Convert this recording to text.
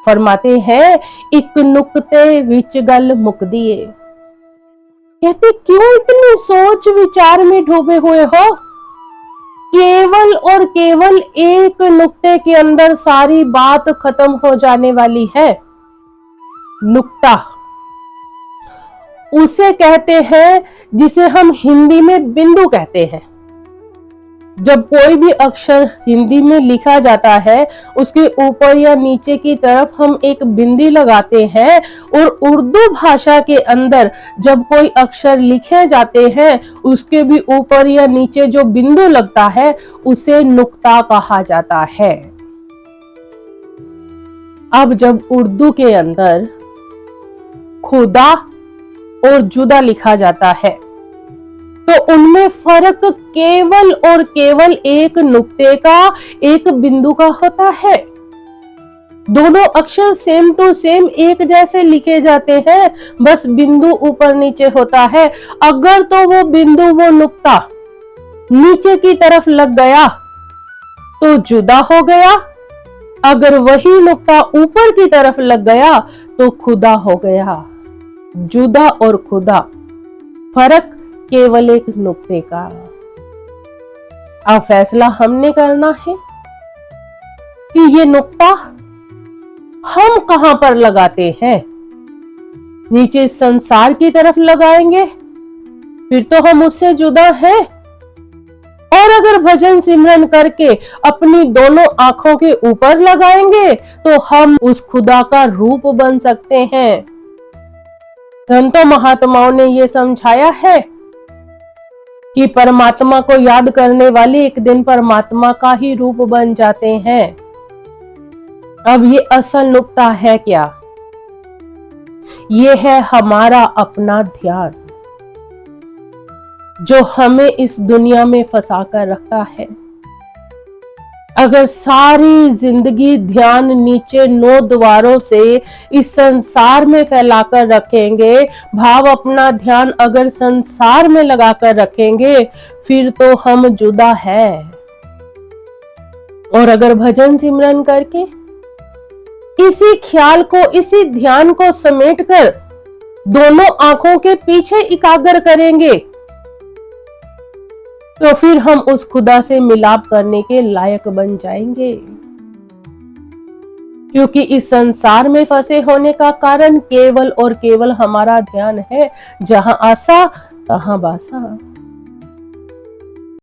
फरमाते हैं, इक नुक्ते विच गल मुकदी है। कहते क्यों इतनी सोच विचार में डूबे हुए हो? केवल और केवल एक नुक्ते के अंदर सारी बात खत्म हो जाने वाली है। नुक्ता उसे कहते हैं जिसे हम हिंदी में बिंदु कहते हैं। जब कोई भी अक्षर हिंदी में लिखा जाता है, उसके ऊपर या नीचे की तरफ हम एक बिंदी लगाते हैं, और उर्दू भाषा के अंदर जब कोई अक्षर लिखे जाते हैं, उसके भी ऊपर या नीचे जो बिंदु लगता है, उसे नुक्ता कहा जाता है। अब जब उर्दू के अंदर खुदा और जुदा लिखा जाता है, तो उनमें फर्क केवल और केवल एक नुक्ते का, एक बिंदु का होता है। दोनों अक्षर सेम टू सेम एक जैसे लिखे जाते हैं, बस बिंदु ऊपर नीचे होता है। अगर तो वो बिंदु, वो नुक्ता नीचे की तरफ लग गया तो जुदा हो गया, अगर वही नुक्ता ऊपर की तरफ लग गया तो खुदा हो गया। जुदा और खुदा, फर्क केवल एक नुक्ते का। अब फैसला हमने करना है कि ये नुक्ता हम कहां पर लगाते हैं। नीचे संसार की तरफ लगाएंगे, फिर तो हम उससे जुदा हैं। और अगर भजन सिमरन करके अपनी दोनों आंखों के ऊपर लगाएंगे, तो हम उस खुदा का रूप बन सकते हैं। संतों महात्माओं ने ये समझाया है कि परमात्मा को याद करने वाले एक दिन परमात्मा का ही रूप बन जाते हैं। अब ये असल नुक्ता है क्या? ये है हमारा अपना ध्यान, जो हमें इस दुनिया में फंसा कर रखता है। अगर सारी जिंदगी ध्यान नीचे 9 द्वारों से इस संसार में फैलाकर रखेंगे, भाव अपना ध्यान अगर संसार में लगाकर रखेंगे, फिर तो हम जुदा है। और अगर भजन सिमरन करके इसी ख्याल को, इसी ध्यान को समेटकर दोनों आंखों के पीछे एकाग्र करेंगे, तो फिर हम उस खुदा से मिलाप करने के लायक बन जाएंगे। क्योंकि इस संसार में फंसे होने का कारण केवल और केवल हमारा ध्यान है। जहां आसा तहां बासा।